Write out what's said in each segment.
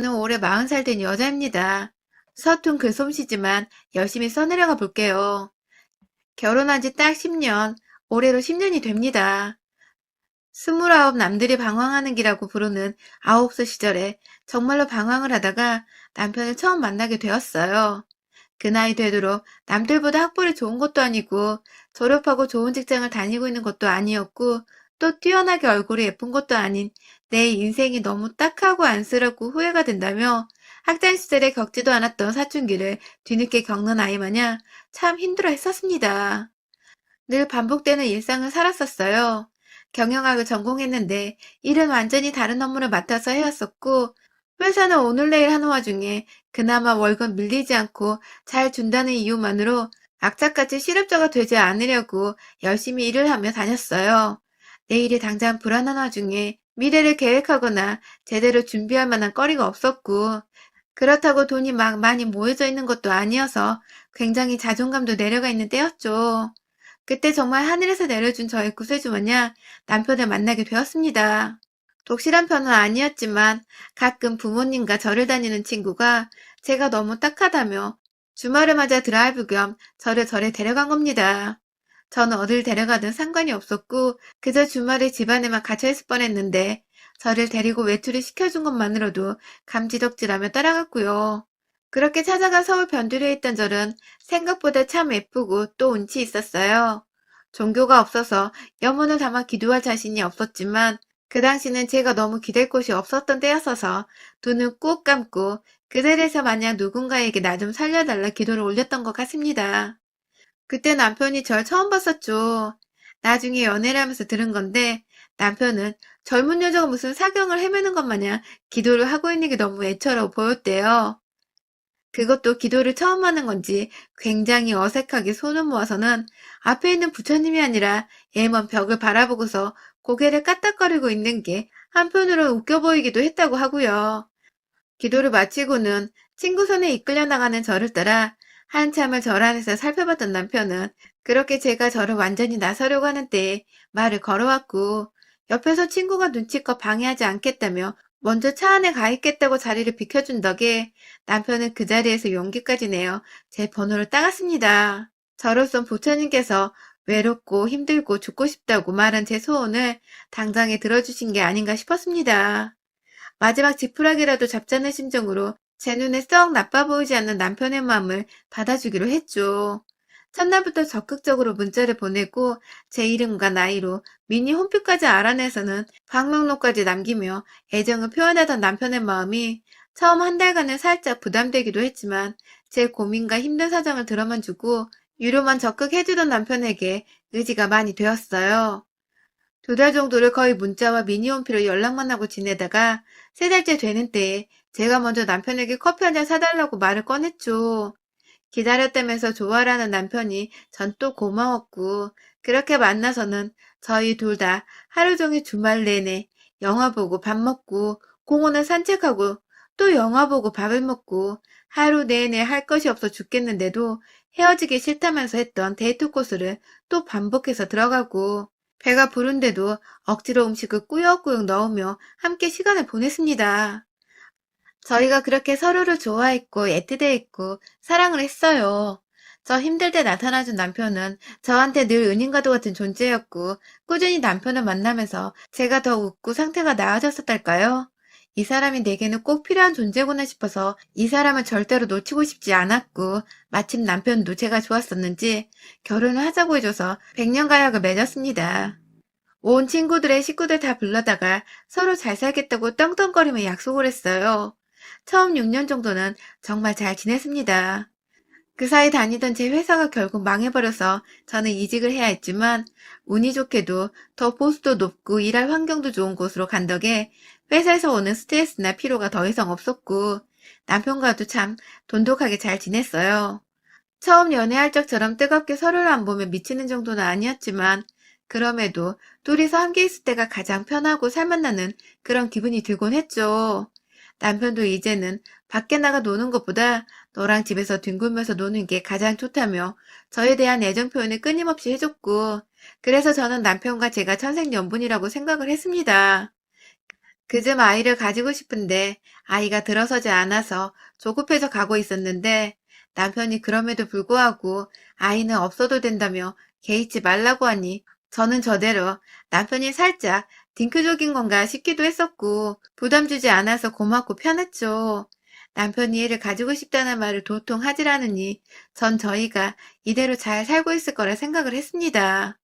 저는 올해 40살 된 여자입니다. 서툰 글솜씨지만 열심히 써내려가 볼게요. 결혼한 지 딱 10년, 올해로 10년이 됩니다. 29 남들이 방황하는 기라고 부르는 9살 시절에 정말로 방황을 하다가 남편을 처음 만나게 되었어요. 그 나이 되도록 남들보다 학벌이 좋은 것도 아니고 졸업하고 좋은 직장을 다니고 있는 것도 아니었고 또 뛰어나게 얼굴이 예쁜 것도 아닌 내 인생이 너무 딱하고 안쓰럽고 후회가 된다며 학창 시절에 겪지도 않았던 사춘기를 뒤늦게 겪는 아이 마냥 참 힘들어 했었습니다. 늘 반복되는 일상을 살았었어요. 경영학을 전공했는데 일은 완전히 다른 업무를 맡아서 해왔었고 회사는 오늘 내일 하는 와중에 그나마 월급 밀리지 않고 잘 준다는 이유만으로 악착같이 실업자가 되지 않으려고 열심히 일을 하며 다녔어요. 내일이 당장 불안한 와중에 미래를 계획하거나 제대로 준비할 만한 거리가 없었고 그렇다고 돈이 막 많이 모여져 있는 것도 아니어서 굉장히 자존감도 내려가 있는 때였죠. 그때 정말 하늘에서 내려준 저의 구세주 마냥 남편을 만나게 되었습니다. 독실한 편은 아니었지만 가끔 부모님과 절을 다니는 친구가 제가 너무 딱하다며 주말을 맞아 드라이브 겸 저를 절에 데려간 겁니다. 저는 어딜 데려가든 상관이 없었고 그저 주말에 집안에만 갇혀있을 뻔했는데 저를 데리고 외출을 시켜준 것만으로도 감지덕지라며 따라갔고요. 그렇게 찾아간 서울 변두리에 있던 절은 생각보다 참 예쁘고 또 운치 있었어요. 종교가 없어서 염원을 담아 기도할 자신이 없었지만 그 당시는 제가 너무 기댈 곳이 없었던 때였어서 두 눈 꾹 감고 그 자리에서 마냥 누군가에게 나 좀 살려달라 기도를 올렸던 것 같습니다. 그때 남편이 절 처음 봤었죠. 나중에 연애를 하면서 들은 건데 남편은 젊은 여자가 무슨 사경을 헤매는 것 마냥 기도를 하고 있는 게 너무 애처로 보였대요. 그것도 기도를 처음 하는 건지 굉장히 어색하게 손을 모아서는 앞에 있는 부처님이 아니라 예먼 벽을 바라보고서 고개를 까딱거리고 있는 게 한편으로 웃겨 보이기도 했다고 하고요. 기도를 마치고는 친구 손에 이끌려 나가는 저를 따라 한참을 절 안에서 살펴봤던 남편은 그렇게 제가 저를 완전히 나서려고 하는 때에 말을 걸어왔고 옆에서 친구가 눈치껏 방해하지 않겠다며 먼저 차 안에 가 있겠다고 자리를 비켜준 덕에 남편은 그 자리에서 용기까지 내어 제 번호를 따갔습니다. 저로선 부처님께서 외롭고 힘들고 죽고 싶다고 말한 제 소원을 당장에 들어주신 게 아닌가 싶었습니다. 마지막 지푸라기라도 잡자는 심정으로 제 눈에 썩 나빠 보이지 않는 남편의 마음을 받아주기로 했죠. 첫날부터 적극적으로 문자를 보내고 제 이름과 나이로 미니 홈피까지 알아내서는 방명록까지 남기며 애정을 표현하던 남편의 마음이 처음 한 달간은 살짝 부담되기도 했지만 제 고민과 힘든 사정을 들어만 주고 위로만 적극 해주던 남편에게 의지가 많이 되었어요. 2달 정도를 거의 문자와 미니홈피로 연락만 하고 지내다가 3달째 되는 때에 제가 먼저 남편에게 커피 한 잔 사달라고 말을 꺼냈죠. 기다렸다면서 좋아라는 남편이 전 또 고마웠고 그렇게 만나서는 저희 둘 다 하루 종일 주말 내내 영화 보고 밥 먹고 공원을 산책하고 또 영화 보고 밥을 먹고 하루 내내 할 것이 없어 죽겠는데도 헤어지기 싫다면서 했던 데이트 코스를 또 반복해서 들어가고 배가 부른데도 억지로 음식을 꾸역꾸역 넣으며 함께 시간을 보냈습니다. 저희가 그렇게 서로를 좋아했고 애틋해했고 사랑을 했어요. 저 힘들 때 나타나준 남편은 저한테 늘 은인과도 같은 존재였고 꾸준히 남편을 만나면서 제가 더 웃고 상태가 나아졌었달까요? 이 사람이 내게는 꼭 필요한 존재구나 싶어서 이 사람을 절대로 놓치고 싶지 않았고 마침 남편도 제가 좋았었는지 결혼을 하자고 해줘서 100년 가약을 맺었습니다. 온 친구들의 식구들 다 불러다가 서로 잘 살겠다고 떵떵거리며 약속을 했어요. 처음 6년 정도는 정말 잘 지냈습니다. 그 사이 다니던 제 회사가 결국 망해버려서 저는 이직을 해야 했지만 운이 좋게도 더 보수도 높고 일할 환경도 좋은 곳으로 간 덕에 회사에서 오는 스트레스나 피로가 더 이상 없었고 남편과도 참 돈독하게 잘 지냈어요. 처음 연애할 적처럼 뜨겁게 서로를 안 보며 미치는 정도는 아니었지만 그럼에도 둘이서 함께 있을 때가 가장 편하고 살맛나는 그런 기분이 들곤 했죠. 남편도 이제는 밖에 나가 노는 것보다 너랑 집에서 뒹굴면서 노는 게 가장 좋다며 저에 대한 애정 표현을 끊임없이 해줬고 그래서 저는 남편과 제가 천생연분이라고 생각을 했습니다. 그즘 아이를 가지고 싶은데 아이가 들어서지 않아서 조급해서 가고 있었는데 남편이 그럼에도 불구하고 아이는 없어도 된다며 개의치 말라고 하니 저는 저대로 남편이 살짝 딩크족인 건가 싶기도 했었고 부담 주지 않아서 고맙고 편했죠. 남편이 애를 가지고 싶다는 말을 도통 하질 않으니 전 저희가 이대로 잘 살고 있을 거라 생각을 했습니다.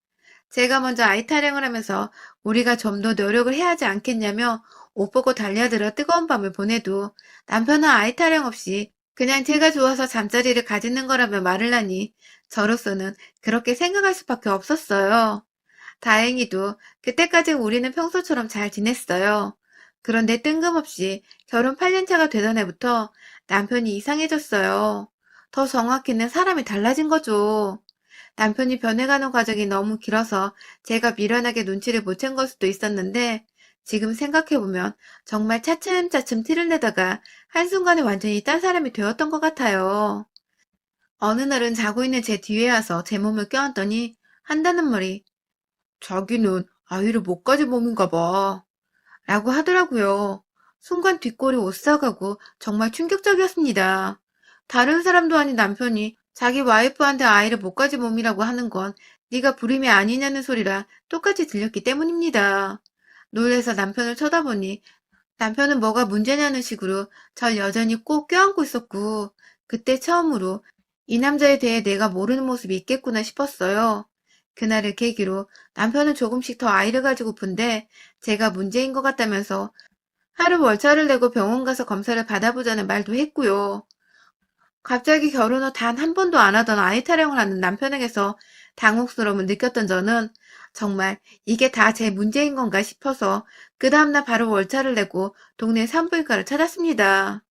제가 먼저 아이 타령을 하면서 우리가 좀 더 노력을 해야 하지 않겠냐며 옷 벗고 달려들어 뜨거운 밤을 보내도 남편은 아이 타령 없이 그냥 제가 좋아서 잠자리를 가지는 거라며 말을 하니 저로서는 그렇게 생각할 수밖에 없었어요. 다행히도 그때까지 우리는 평소처럼 잘 지냈어요. 그런데 뜬금없이 결혼 8년 차가 되던 해부터 남편이 이상해졌어요. 더 정확히는 사람이 달라진 거죠. 남편이 변해가는 과정이 너무 길어서 제가 미련하게 눈치를 못 챈 걸 수도 있었는데 지금 생각해보면 정말 차츰차츰 티를 내다가 한순간에 완전히 딴 사람이 되었던 것 같아요. 어느 날은 자고 있는 제 뒤에 와서 제 몸을 껴안더니 한다는 말이 자기는 아이를 못 가진 몸인가 봐 라고 하더라고요. 순간 뒷골이 오싹하고 정말 충격적이었습니다. 다른 사람도 아닌 남편이 자기 와이프한테 아이를 못 가진 몸이라고 하는 건 네가 불임이 아니냐는 소리라 똑같이 들렸기 때문입니다. 놀래서 남편을 쳐다보니 남편은 뭐가 문제냐는 식으로 절 여전히 꼭 껴안고 있었고 그때 처음으로 이 남자에 대해 내가 모르는 모습이 있겠구나 싶었어요. 그날을 계기로 남편은 조금씩 더 아이를 가지고픈데 제가 문제인 것 같다면서 하루 월차를 내고 병원 가서 검사를 받아보자는 말도 했고요. 갑자기 결혼 후 단 한 번도 안 하던 아이 타령을 하는 남편에게서 당혹스러움을 느꼈던 저는 정말 이게 다 제 문제인 건가 싶어서 그 다음날 바로 월차를 내고 동네 산부인과를 찾았습니다.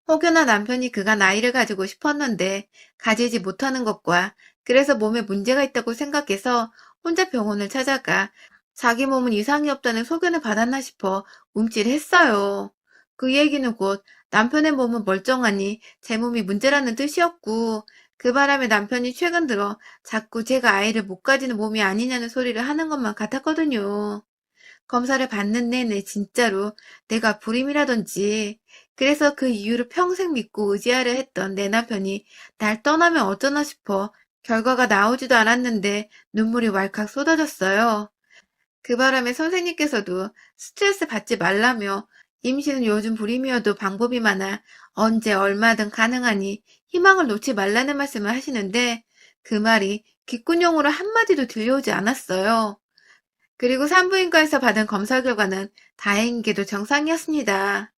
혹여나 남편이 그간 아이를 가지고 싶었는데 가지지 못하는 것과 그래서 몸에 문제가 있다고 생각해서 혼자 병원을 찾아가 자기 몸은 이상이 없다는 소견을 받았나 싶어 움찔했어요. 그 얘기는 곧 남편의 몸은 멀쩡하니 제 몸이 문제라는 뜻이었고 그 바람에 남편이 최근 들어 자꾸 제가 아이를 못 가지는 몸이 아니냐는 소리를 하는 것만 같았거든요. 검사를 받는 내내 진짜로 내가 불임이라든지 그래서 그 이유를 평생 믿고 의지하려 했던 내 남편이 날 떠나면 어쩌나 싶어 결과가 나오지도 않았는데 눈물이 왈칵 쏟아졌어요. 그 바람에 선생님께서도 스트레스 받지 말라며 임신은 요즘 불임이어도 방법이 많아 언제 얼마든 가능하니 희망을 놓지 말라는 말씀을 하시는데 그 말이 귓구녕으로 한마디도 들려오지 않았어요. 그리고 산부인과에서 받은 검사 결과는 다행히도 정상이었습니다.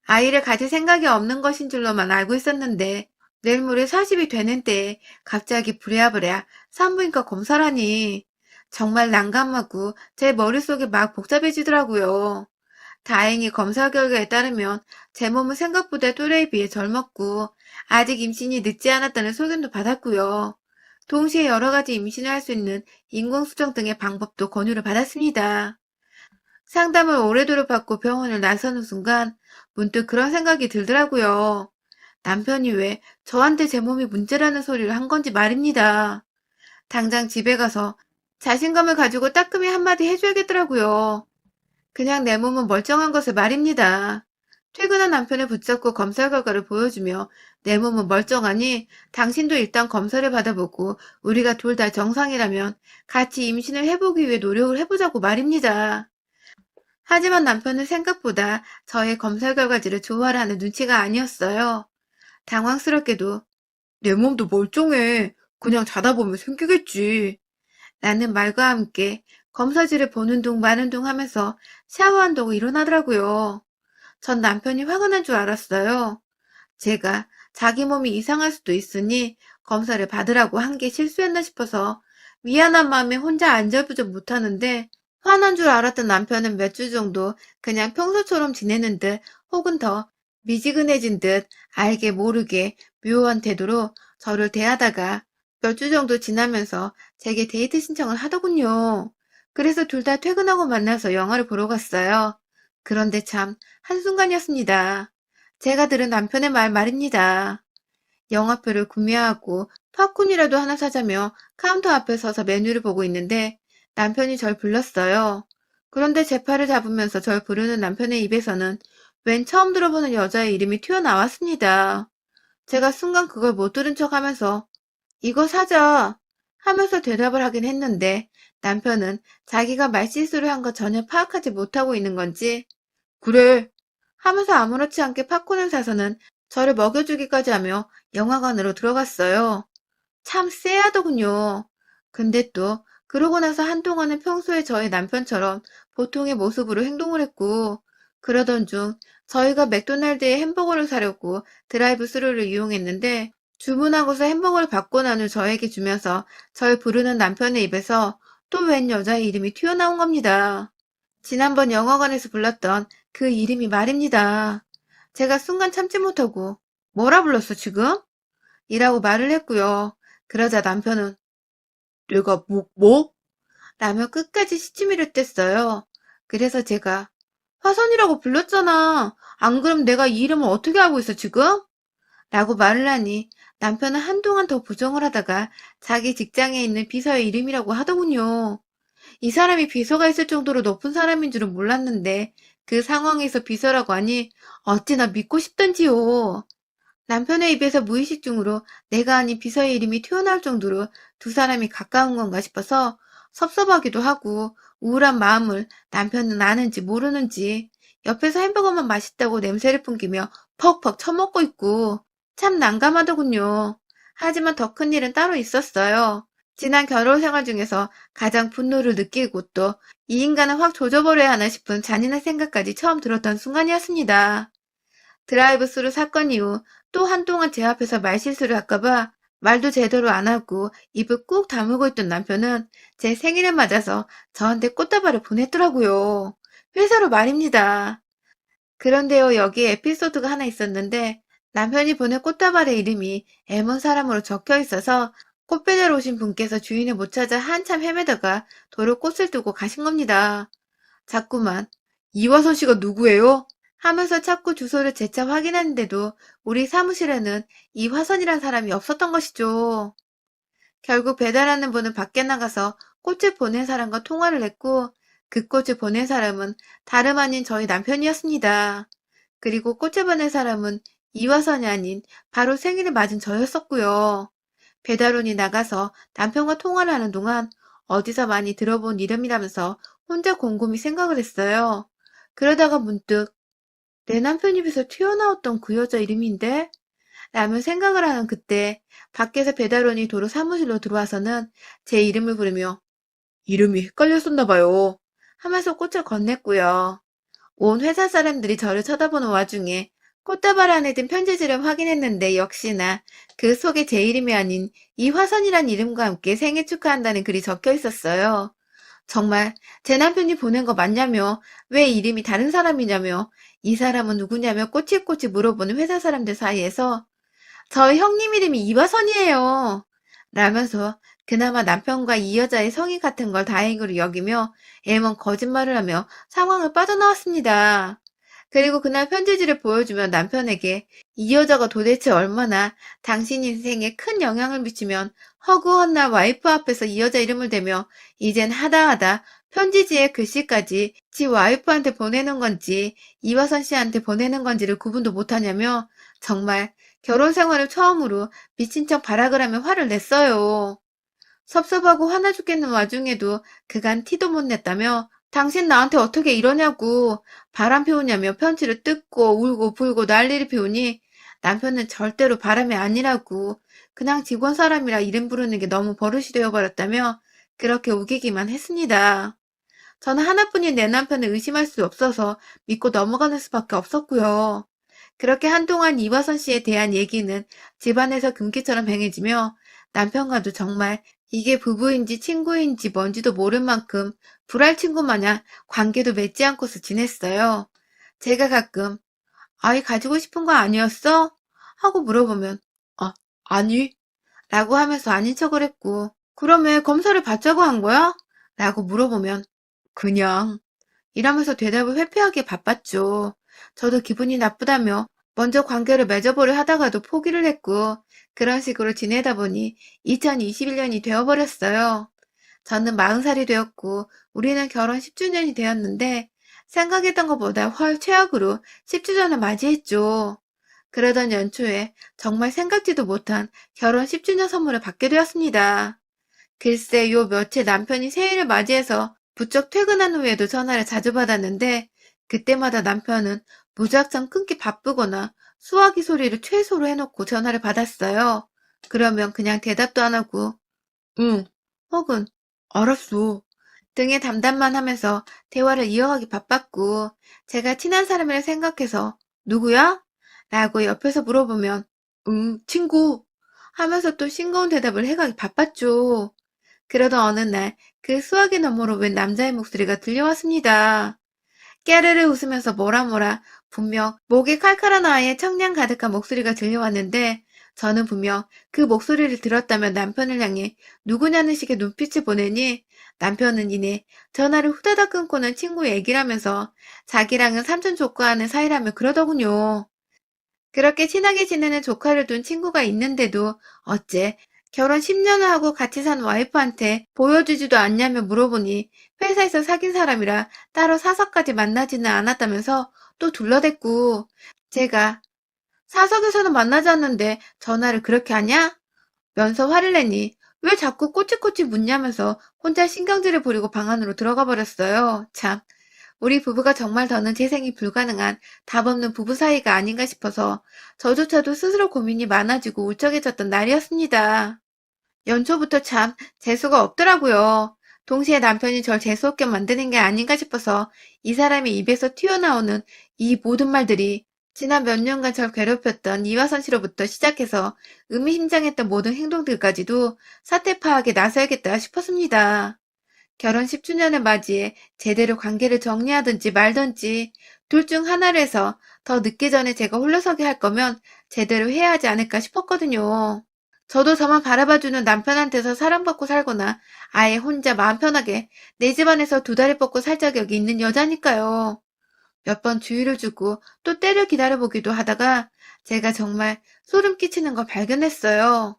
아이를 가질 생각이 없는 것인 줄로만 알고 있었는데 내일 모레 40이 되는 때에 갑자기 부랴부랴 산부인과 검사라니 정말 난감하고 제 머릿속이 막 복잡해지더라고요. 다행히 검사 결과에 따르면 제 몸은 생각보다 또래에 비해 젊었고 아직 임신이 늦지 않았다는 소견도 받았고요. 동시에 여러 가지 임신을 할 수 있는 인공수정 등의 방법도 권유를 받았습니다. 상담을 오래도록 받고 병원을 나서는 순간 문득 그런 생각이 들더라고요. 남편이 왜 저한테 제 몸이 문제라는 소리를 한 건지 말입니다. 당장 집에 가서 자신감을 가지고 따끔히 한마디 해줘야겠더라고요. 그냥 내 몸은 멀쩡한 것을 말입니다. 퇴근한 남편을 붙잡고 검사 결과를 보여주며 내 몸은 멀쩡하니 당신도 일단 검사를 받아보고 우리가 둘 다 정상이라면 같이 임신을 해보기 위해 노력을 해보자고 말입니다. 하지만 남편은 생각보다 저의 검사 결과지를 좋아하는 눈치가 아니었어요. 당황스럽게도 내 몸도 멀쩡해. 그냥 자다 보면 생기겠지. 라는 말과 함께 검사지를 보는 둥 마는 둥 하면서 샤워한다고 일어나더라고요. 전 남편이 화가 난 줄 알았어요. 제가 자기 몸이 이상할 수도 있으니 검사를 받으라고 한 게 실수였나 싶어서 미안한 마음에 혼자 안절부절 못하는데 화난 줄 알았던 남편은 몇 주 정도 그냥 평소처럼 지내는 듯 혹은 더 미지근해진 듯 알게 모르게 묘한 태도로 저를 대하다가 몇 주 정도 지나면서 제게 데이트 신청을 하더군요. 그래서 둘 다 퇴근하고 만나서 영화를 보러 갔어요. 그런데 참 한순간이었습니다. 제가 들은 남편의 말입니다. 영화표를 구매하고 팝콘이라도 하나 사자며 카운터 앞에 서서 메뉴를 보고 있는데 남편이 절 불렀어요. 그런데 제 팔을 잡으면서 절 부르는 남편의 입에서는 웬 처음 들어보는 여자의 이름이 튀어나왔습니다. 제가 순간 그걸 못 들은 척 하면서 이거 사자 하면서 대답을 하긴 했는데 남편은 자기가 말실수를 한 거 전혀 파악하지 못하고 있는 건지 그래 하면서 아무렇지 않게 팝콘을 사서는 저를 먹여주기까지 하며 영화관으로 들어갔어요. 참 쎄하더군요. 근데 또 그러고 나서 한동안은 평소에 저희 남편처럼 보통의 모습으로 행동을 했고 그러던 중 저희가 맥도날드에 햄버거를 사려고 드라이브 스루를 이용했는데 주문하고서 햄버거를 받고 난 후 저에게 주면서 절 부르는 남편의 입에서 또 웬 여자의 이름이 튀어나온 겁니다. 지난번 영화관에서 불렀던 그 이름이 말입니다. 제가 순간 참지 못하고 뭐라 불렀어 지금? 이라고 말을 했고요. 그러자 남편은 내가 뭐? 라며 끝까지 시치미를 뗐어요. 그래서 제가 화선이라고 불렀잖아. 안 그럼 내가 이 이름을 어떻게 알고 있어 지금? 라고 말을 하니 남편은 한동안 더 부정을 하다가 자기 직장에 있는 비서의 이름이라고 하더군요. 이 사람이 비서가 있을 정도로 높은 사람인 줄은 몰랐는데 그 상황에서 비서라고 하니 어찌나 믿고 싶던지요. 남편의 입에서 무의식 중으로 내가 아닌 비서의 이름이 튀어나올 정도로 두 사람이 가까운 건가 싶어서 섭섭하기도 하고 우울한 마음을 남편은 아는지 모르는지 옆에서 햄버거만 맛있다고 냄새를 풍기며 퍽퍽 처먹고 있고 참 난감하더군요. 하지만 더 큰 일은 따로 있었어요. 지난 결혼 생활 중에서 가장 분노를 느끼고 또 이 인간은 확 조져버려야 하나 싶은 잔인한 생각까지 처음 들었던 순간이었습니다. 드라이브 스루 사건 이후 또 한동안 제 앞에서 말실수를 할까봐 말도 제대로 안 하고 입을 꾹 다물고 있던 남편은 제 생일을 맞아서 저한테 꽃다발을 보냈더라고요. 회사로 말입니다. 그런데요, 여기에 에피소드가 하나 있었는데 남편이 보낸 꽃다발의 이름이 M원 사람으로 적혀 있어서 꽃 배달 오신 분께서 주인을 못 찾아 한참 헤매다가 도로 꽃을 두고 가신 겁니다. 자꾸만 이화선 씨가 누구예요? 하면서 찾고 주소를 재차 확인했는데도 우리 사무실에는 이화선이란 사람이 없었던 것이죠. 결국 배달하는 분은 밖에 나가서 꽃을 보낸 사람과 통화를 했고 그 꽃을 보낸 사람은 다름 아닌 저희 남편이었습니다. 그리고 꽃을 보낸 사람은 이화선이 아닌 바로 생일을 맞은 저였었고요. 배달원이 나가서 남편과 통화를 하는 동안 어디서 많이 들어본 이름이라면서 혼자 곰곰이 생각을 했어요. 그러다가 문득 내 남편 입에서 튀어나왔던 그 여자 이름인데? 라며 생각을 하는 그때 밖에서 배달원이 도로 사무실로 들어와서는 제 이름을 부르며 이름이 헷갈렸었나 봐요. 하면서 꽃을 건넸고요. 온 회사 사람들이 저를 쳐다보는 와중에 꽃다발 안에 든 편지지를 확인했는데 역시나 그 속에 제 이름이 아닌 이화선이란 이름과 함께 생일 축하한다는 글이 적혀 있었어요. 정말 제 남편이 보낸 거 맞냐며 왜 이름이 다른 사람이냐며 이 사람은 누구냐며 꼬치꼬치 물어보는 회사 사람들 사이에서 저희 형님 이름이 이화선이에요. 라면서 그나마 남편과 이 여자의 성이 같은 걸 다행으로 여기며 애먼 거짓말을 하며 상황을 빠져나왔습니다. 그리고 그날 편지지를 보여주며 남편에게 이 여자가 도대체 얼마나 당신 인생에 큰 영향을 미치면 허구헌날 와이프 앞에서 이 여자 이름을 대며 이젠 하다하다 편지지에 글씨까지 지 와이프한테 보내는 건지 이화선 씨한테 보내는 건지를 구분도 못하냐며 정말 결혼 생활을 처음으로 미친 척 발악을 하며 화를 냈어요. 섭섭하고 화나 죽겠는 와중에도 그간 티도 못 냈다며 당신 나한테 어떻게 이러냐고 바람 피우냐며 편지를 뜯고 울고 불고 난리를 피우니 남편은 절대로 바람이 아니라고 그냥 직원 사람이라 이름 부르는 게 너무 버릇이 되어버렸다며 그렇게 우기기만 했습니다. 저는 하나뿐인 내 남편을 의심할 수 없어서 믿고 넘어가는 수밖에 없었고요. 그렇게 한동안 이화선 씨에 대한 얘기는 집안에서 금기처럼 행해지며 남편과도 정말 이게 부부인지 친구인지 뭔지도 모를 만큼 불알 친구 마냥 관계도 맺지 않고서 지냈어요. 제가 가끔 아이 가지고 싶은 거 아니었어? 하고 물어보면 아니 라고 하면서 아닌 척을 했고 그럼 왜 검사를 받자고 한 거야? 라고 물어보면 그냥 이러면서 대답을 회피하기에 바빴죠. 저도 기분이 나쁘다며 먼저 관계를 맺어보려 하다가도 포기를 했고 그런 식으로 지내다 보니 2021년이 되어버렸어요. 저는 40살이 되었고 우리는 결혼 10주년이 되었는데 생각했던 것보다 훨 최악으로 10주 전을 맞이했죠. 그러던 연초에 정말 생각지도 못한 결혼 10주년 선물을 받게 되었습니다. 글쎄 요 며칠 남편이 새해를 맞이해서 부쩍 퇴근한 후에도 전화를 자주 받았는데 그때마다 남편은 무작정 끊기 바쁘거나 수화기 소리를 최소로 해놓고 전화를 받았어요. 그러면 그냥 대답도 안 하고 응 혹은 알았어 등의 담담만 하면서 대화를 이어가기 바빴고 제가 친한 사람이라 생각해서 누구야? 라고 옆에서 물어보면 응 친구 하면서 또 싱거운 대답을 해가기 바빴죠. 그러던 어느 날 그 수화기 너머로 웬 남자의 목소리가 들려왔습니다. 깨르르 웃으면서 뭐라 분명 목이 칼칼한 아이의 청량 가득한 목소리가 들려왔는데 저는 분명 그 목소리를 들었다면 남편을 향해 누구냐는 식의 눈빛을 보내니 남편은 이내 전화를 후다닥 끊고는 친구 얘기를 하면서 자기랑은 삼촌 조카하는 사이라며 그러더군요. 그렇게 친하게 지내는 조카를 둔 친구가 있는데도 어째 결혼 10년을 하고 같이 산 와이프한테 보여주지도 않냐며 물어보니 회사에서 사귄 사람이라 따로 사석까지 만나지는 않았다면서 또 둘러댔고 제가 사석에서는 만나지 않는데 전화를 그렇게 하냐? 면서 화를 내니 왜 자꾸 꼬치꼬치 묻냐면서 혼자 신경질을 부리고 방 안으로 들어가 버렸어요. 참. 우리 부부가 정말 더는 재생이 불가능한 답 없는 부부 사이가 아닌가 싶어서 저조차도 스스로 고민이 많아지고 울적해졌던 날이었습니다. 연초부터 참 재수가 없더라고요. 동시에 남편이 절 재수없게 만드는 게 아닌가 싶어서 이 사람의 입에서 튀어나오는 이 모든 말들이 지난 몇 년간 절 괴롭혔던 이화선 씨로부터 시작해서 의미심장했던 모든 행동들까지도 사태 파악에 나서야겠다 싶었습니다. 결혼 10주년을 맞이해 제대로 관계를 정리하든지 말든지 둘 중 하나를 해서 더 늦기 전에 제가 홀로서게 할 거면 제대로 해야 하지 않을까 싶었거든요. 저도 저만 바라봐주는 남편한테서 사랑받고 살거나 아예 혼자 마음 편하게 내 집안에서 두 다리 뻗고 살 자격이 있는 여자니까요. 몇 번 주의를 주고 또 때를 기다려보기도 하다가 제가 정말 소름 끼치는 걸 발견했어요.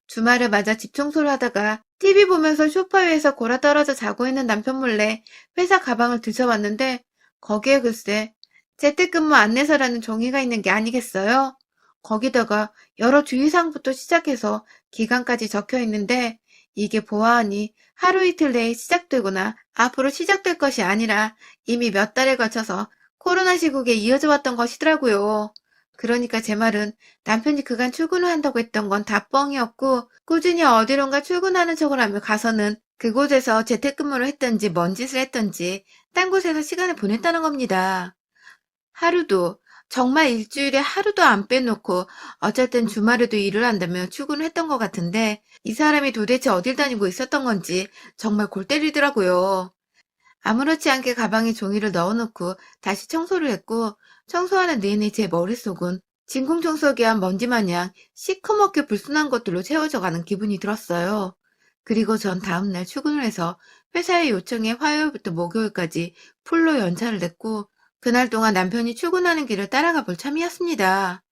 주말을 맞아 집 청소를 하다가 TV 보면서 소파 위에서 골아떨어져 자고 있는 남편 몰래 회사 가방을 뒤져봤는데 거기에 글쎄 재택근무 안내서라는 종이가 있는 게 아니겠어요? 거기다가 여러 주의사항부터 시작해서 기간까지 적혀 있는데 이게 보아하니 하루 이틀 내에 시작되거나 앞으로 시작될 것이 아니라 이미 몇 달에 걸쳐서 코로나 시국에 이어져 왔던 것이더라고요. 그러니까 제 말은 남편이 그간 출근을 한다고 했던 건 다 뻥이었고 꾸준히 어디론가 출근하는 척을 하며 가서는 그곳에서 재택근무를 했던지 뭔 짓을 했던지 딴 곳에서 시간을 보냈다는 겁니다. 하루도 정말 일주일에 하루도 안 빼놓고 어쨌든 주말에도 일을 한다며 출근을 했던 것 같은데 이 사람이 도대체 어딜 다니고 있었던 건지 정말 골 때리더라고요. 아무렇지 않게 가방에 종이를 넣어놓고 다시 청소를 했고 청소하는 내내 제 머릿속은 진공청소기와 먼지 마냥 시커멓게 불순한 것들로 채워져 가는 기분이 들었어요. 그리고 전 다음날 출근을 해서 회사의 요청에 화요일부터 목요일까지 풀로 연차를 냈고 그날 동안 남편이 출근하는 길을 따라가 볼 참이었습니다.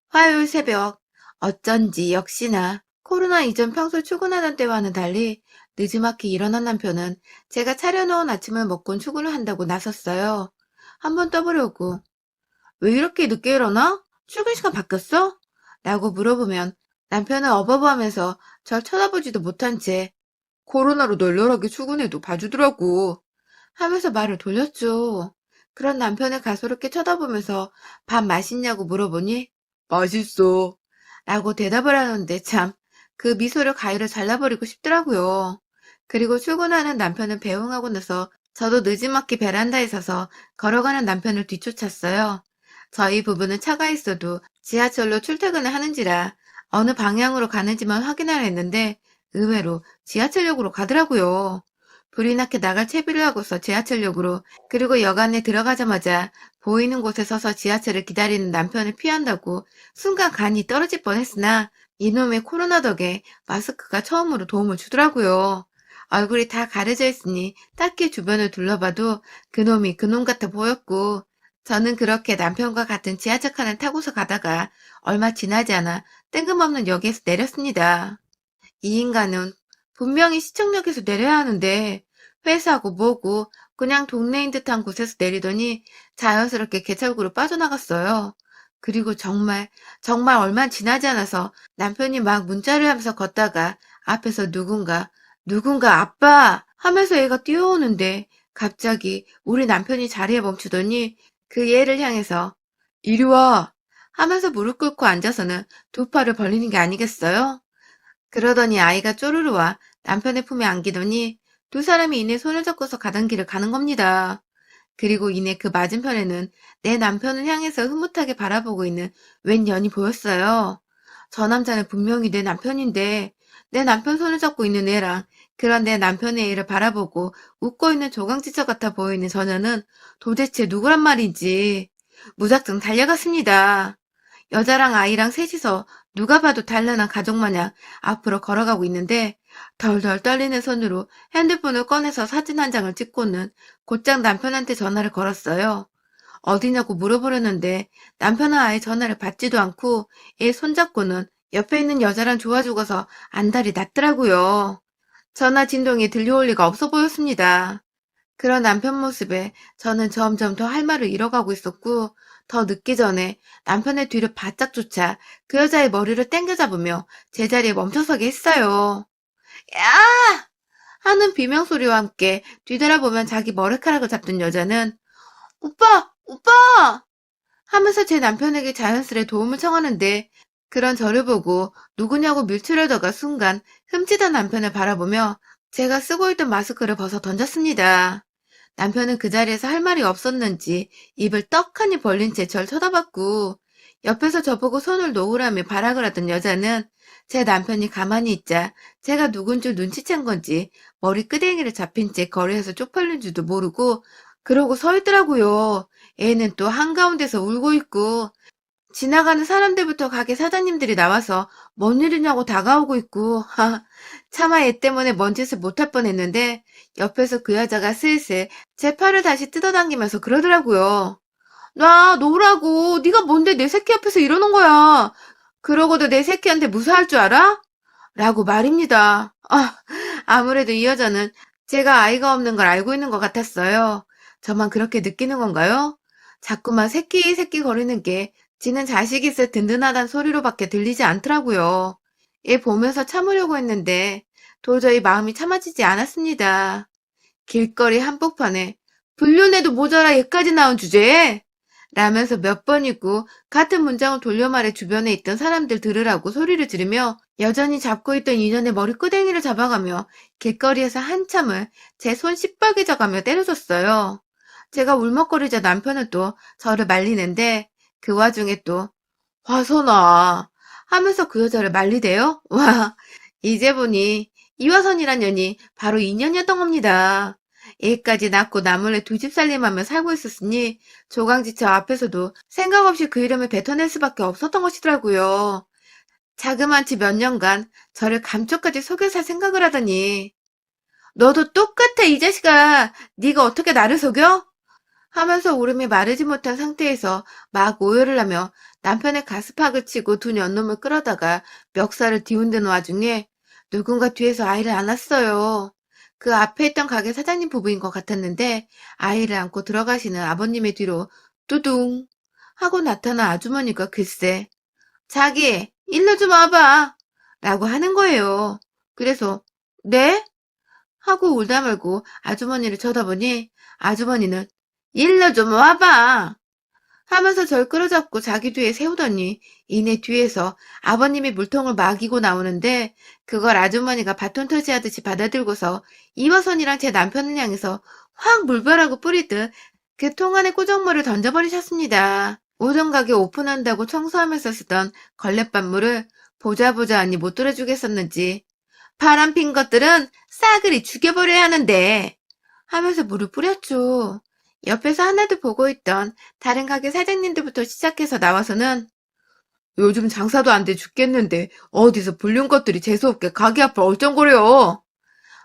화요일 새벽 어쩐지 역시나 코로나 이전 평소 출근하던 때와는 달리 느지막이 일어난 남편은 제가 차려놓은 아침을 먹곤 출근을 한다고 나섰어요. 한번 떠보려고 왜 이렇게 늦게 일어나? 출근 시간 바뀌었어? 라고 물어보면 남편은 어버버하면서 절 쳐다보지도 못한 채 코로나로 널널하게 출근해도 봐주더라고 하면서 말을 돌렸죠. 그런 남편을 가소롭게 쳐다보면서 밥 맛있냐고 물어보니 맛있어 라고 대답을 하는데 참 그 미소를 가위로 잘라버리고 싶더라고요. 그리고 출근하는 남편을 배웅하고 나서 저도 느지막이 베란다에 서서 걸어가는 남편을 뒤쫓았어요. 저희 부부는 차가 있어도 지하철로 출퇴근을 하는지라 어느 방향으로 가는지만 확인하려 했는데 의외로 지하철역으로 가더라고요. 불이 나게 나갈 채비를 하고서 지하철역으로 그리고 여관에 들어가자마자 보이는 곳에 서서 지하철을 기다리는 남편을 피한다고 순간 간이 떨어질 뻔했으나 이놈의 코로나 덕에 마스크가 처음으로 도움을 주더라고요. 얼굴이 다 가려져 있으니 딱히 주변을 둘러봐도 그놈이 그놈 같아 보였고 저는 그렇게 남편과 같은 지하철 칸을 타고서 가다가 얼마 지나지 않아 뜬금없는 역에서 내렸습니다. 이 인간은 분명히 시청역에서 내려야 하는데 회사고 뭐고 그냥 동네인 듯한 곳에서 내리더니 자연스럽게 개찰구로 빠져나갔어요. 그리고 정말 얼마 지나지 않아서 남편이 막 문자를 하면서 걷다가 앞에서 누군가 아빠 하면서 얘가 뛰어오는데 갑자기 우리 남편이 자리에 멈추더니 그 얘를 향해서 이리 와 하면서 무릎 꿇고 앉아서는 두 팔을 벌리는 게 아니겠어요? 그러더니 아이가 쪼르르 와 남편의 품에 안기더니 두 사람이 이내 손을 잡고서 가던 길을 가는 겁니다. 그리고 이내 그 맞은편에는 내 남편을 향해서 흐뭇하게 바라보고 있는 웬 년이 보였어요. 저 남자는 분명히 내 남편인데 내 남편 손을 잡고 있는 애랑 그런 내 남편의 애를 바라보고 웃고 있는 조강지처 같아 보이는 저 년은 도대체 누구란 말인지 무작정 달려갔습니다. 여자랑 아이랑 셋이서 누가 봐도 단란한 가족 마냥 앞으로 걸어가고 있는데 덜덜 떨리는 손으로 핸드폰을 꺼내서 사진 한 장을 찍고는 곧장 남편한테 전화를 걸었어요. 어디냐고 물어보려는데 남편은 아예 전화를 받지도 않고 얘 손잡고는 옆에 있는 여자랑 좋아 죽어서 안달이 났더라고요. 전화 진동이 들려올 리가 없어 보였습니다. 그런 남편 모습에 저는 점점 더 할 말을 잃어가고 있었고, 더 늦기 전에 남편의 뒤를 바짝 쫓아 그 여자의 머리를 당겨 잡으며 제자리에 멈춰서게 했어요. 야! 하는 비명소리와 함께 뒤돌아보면 자기 머리카락을 잡던 여자는 오빠! 하면서 제 남편에게 자연스레 도움을 청하는데 그런 저를 보고 누구냐고 밀치려다가 순간 흠칫한 남편을 바라보며 제가 쓰고 있던 마스크를 벗어 던졌습니다. 남편은 그 자리에서 할 말이 없었는지 입을 떡하니 벌린 채 절 쳐다봤고 옆에서 저보고 손을 놓으라며 발악을 하던 여자는 제 남편이 가만히 있자 제가 누군 줄 눈치챈 건지 머리 끄댕이를 잡힌 채 거리에서 쪽팔린 줄도 모르고 그러고 서 있더라고요. 애는 또 한가운데서 울고 있고 지나가는 사람들부터 가게 사장님들이 나와서 뭔 일이냐고 다가오고 있고 차마 얘 때문에 뭔 짓을 못할 뻔했는데 옆에서 그 여자가 슬슬 제 팔을 다시 뜯어당기면서 그러더라고요. 나 놓으라고. 네가 뭔데 내 새끼 앞에서 이러는 거야. 그러고도 내 새끼한테 무사할 줄 알아? 라고 말입니다. 아무래도 이 여자는 제가 아이가 없는 걸 알고 있는 것 같았어요. 저만 그렇게 느끼는 건가요? 자꾸만 새끼 거리는 게 지는 자식 있을 든든하단 소리로밖에 들리지 않더라고요. 얘 보면서 참으려고 했는데 도저히 마음이 참아지지 않았습니다. 길거리 한복판에 불륜해도 모자라 얘까지 나온 주제에 라면서 몇 번이고 같은 문장을 돌려 말해 주변에 있던 사람들 들으라고 소리를 지르며 여전히 잡고 있던 인연의 머리끄댕이를 잡아가며 길거리에서 한참을 제 손 시뻘개져가며 때려줬어요. 제가 울먹거리자 남편은 또 저를 말리는데 그 와중에 또 화선아 하면서 그 여자를 말리대요? 와, 이제 보니 이화선이란 년이 바로 인연이었던 겁니다. 애까지 낳고 나몰래 두 집 살림하며 살고 있었으니 조강지처 앞에서도 생각 없이 그 이름을 뱉어낼 수밖에 없었던 것이더라고요. 자그마치 몇 년간 저를 감쪽까지 속여 살 생각을 하더니 너도 똑같아 이 자식아 네가 어떻게 나를 속여? 하면서 울음이 마르지 못한 상태에서 막 오열을 하며 남편의 가스팍을 치고 두 년놈을 끌어다가 멱살을 뒤흔드는 와중에 누군가 뒤에서 아이를 안았어요. 그 앞에 있던 가게 사장님 부부인 것 같았는데 아이를 안고 들어가시는 아버님의 뒤로 뚜둥 하고 나타난 아주머니가 글쎄 자기 일로 좀 와봐 라고 하는 거예요. 그래서 네? 하고 울다 말고 아주머니를 쳐다보니 아주머니는 일로 좀 와봐 하면서 절 끌어잡고 자기 뒤에 세우더니 이내 뒤에서 아버님이 물통을 막이고 나오는데 그걸 아주머니가 바톤 터치하듯이 받아들고서 이화선이랑 제 남편을 향해서 확 물벼라고 뿌리듯 그 통 안에 꾸정물을 던져버리셨습니다. 오전 가게 오픈한다고 청소하면서 쓰던 걸레밥물을 보자 하니 못 들어주겠었는지 바람핀 것들은 싸그리 죽여버려야 하는데 하면서 물을 뿌렸죠. 옆에서 하나도 보고 있던 다른 가게 사장님들부터 시작해서 나와서는 요즘 장사도 안 돼 죽겠는데 어디서 불륜 것들이 재수없게 가게 앞을 얼쩡거려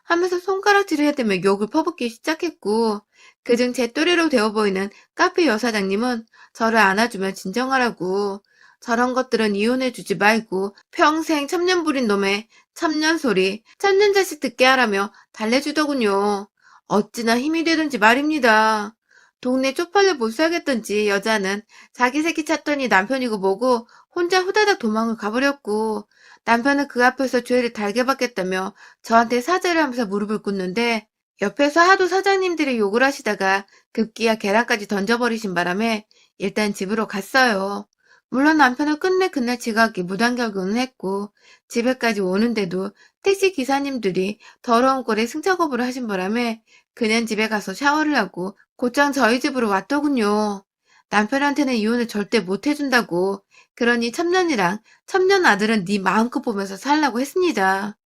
하면서 손가락질을 해대며 욕을 퍼붓기 시작했고 그중 제 또래로 되어 보이는 카페 여사장님은 저를 안아주며 진정하라고 저런 것들은 이혼해주지 말고 평생 천년 부린 놈의 천년 소리, 천년 자식 듣게 하라며 달래주더군요. 어찌나 힘이 되든지 말입니다. 동네 쪽팔려 못 살겠던지 여자는 자기 새끼 찾더니 남편이고 뭐고 혼자 후다닥 도망을 가버렸고, 남편은 그 앞에서 죄를 달게 받겠다며 저한테 사죄를 하면서 무릎을 꿇는데, 옆에서 하도 사장님들이 욕을 하시다가 급기야 계란까지 던져버리신 바람에 일단 집으로 갔어요. 물론 남편은 끝내 그날 지각이 무단결근을 했고, 집에까지 오는데도 택시 기사님들이 더러운 꼴에 승차 거부를 하신 바람에 그냥 집에 가서 샤워를 하고 곧장 저희 집으로 왔더군요. 남편한테는 이혼을 절대 못 해준다고, 그러니 첨년이랑 첨년 아들은 네 마음껏 보면서 살라고 했습니다.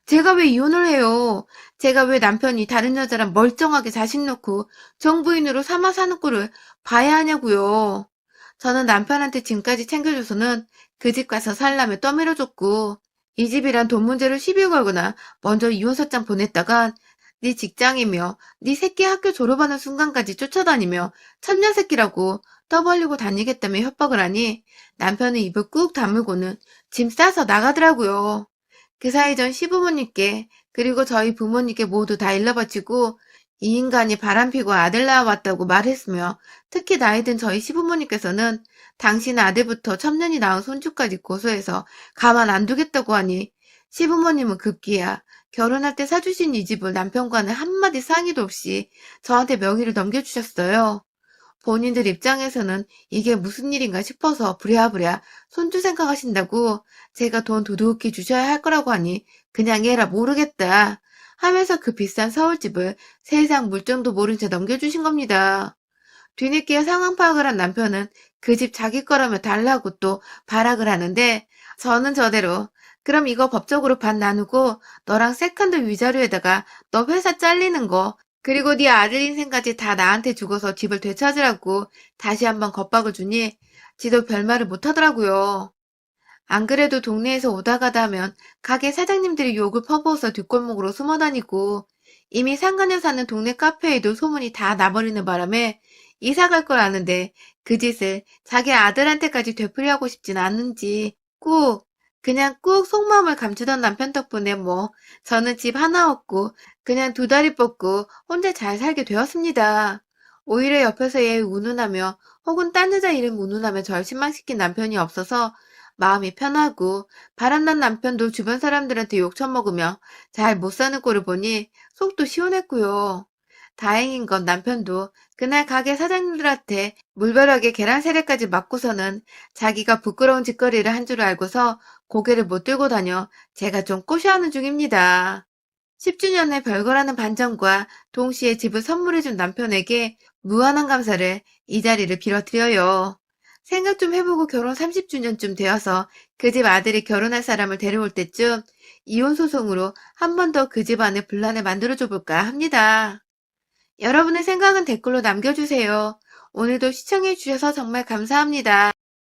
제가 왜 이혼을 해요? 제가 왜 남편이 다른 여자랑 멀쩡하게 자식 놓고 정부인으로 삼아 사는 꼴을 봐야 하냐고요. 저는 남편한테 짐까지 챙겨줘서는 그 집 가서 살라며 떠밀어줬고, 이 집이란 돈 문제로 시비 걸거나 먼저 이혼서장 보냈다간 네 직장이며 네 새끼 학교 졸업하는 순간까지 쫓아다니며 천년 새끼라고 떠벌리고 다니겠다며 협박을 하니 남편은 입을 꾹 다물고는 짐 싸서 나가더라고요. 그 사이 전 시부모님께 그리고 저희 부모님께 모두 다 일러바치고 이 인간이 바람피고 아들 낳아왔다고 말했으며, 특히 나이 든 저희 시부모님께서는 당신 아들부터 첩년이 낳은 손주까지 고소해서 가만 안 두겠다고 하니 시부모님은 급기야 결혼할 때 사주신 이 집을 남편과는 한마디 상의도 없이 저한테 명의를 넘겨주셨어요. 본인들 입장에서는 이게 무슨 일인가 싶어서 부랴부랴 손주 생각하신다고 제가 돈 두둑히 주셔야 할 거라고 하니 그냥 해라 모르겠다 하면서 그 비싼 서울집을 세상 물정도 모른 채 넘겨주신 겁니다. 뒤늦게 상황 파악을 한 남편은 그 집 자기 거라며 달라고 또 발악을 하는데, 저는 저대로 그럼 이거 법적으로 반 나누고 너랑 세컨드 위자료에다가 너 회사 잘리는 거 그리고 네 아들 인생까지 다 나한테 주고서 집을 되찾으라고 다시 한번 겁박을 주니 지도 별말을 못하더라고요. 안 그래도 동네에서 오다 가다 하면 가게 사장님들이 욕을 퍼부어서 뒷골목으로 숨어다니고, 이미 상가녀 사는 동네 카페에도 소문이 다 나버리는 바람에 이사 갈 걸 아는데 그 짓을 자기 아들한테까지 되풀이하고 싶진 않은지 그냥 꾹 속마음을 감추던 남편 덕분에 뭐 저는 집 하나 얻고 그냥 두 다리 뻗고 혼자 잘 살게 되었습니다. 오히려 옆에서 얘 운운하며 혹은 딴 여자 이름 운운하며 절 실망시킨 남편이 없어서 마음이 편하고, 바람난 남편도 주변 사람들한테 욕 처먹으며 잘 못 사는 꼴을 보니 속도 시원했고요. 다행인 건 남편도 그날 가게 사장님들한테 물벼락에 계란 세례까지 맞고서는 자기가 부끄러운 짓거리를 한 줄 알고서 고개를 못 들고 다녀 제가 좀 꼬셔하는 중입니다. 10주년의 별거라는 반전과 동시에 집을 선물해준 남편에게 무한한 감사를 이 자리를 빌어드려요. 생각 좀 해보고 결혼 30주년쯤 되어서 그 집 아들이 결혼할 사람을 데려올 때쯤 이혼 소송으로 한 번 더 그 집안의 분란을 만들어줘 볼까 합니다. 여러분의 생각은 댓글로 남겨주세요. 오늘도 시청해주셔서 정말 감사합니다.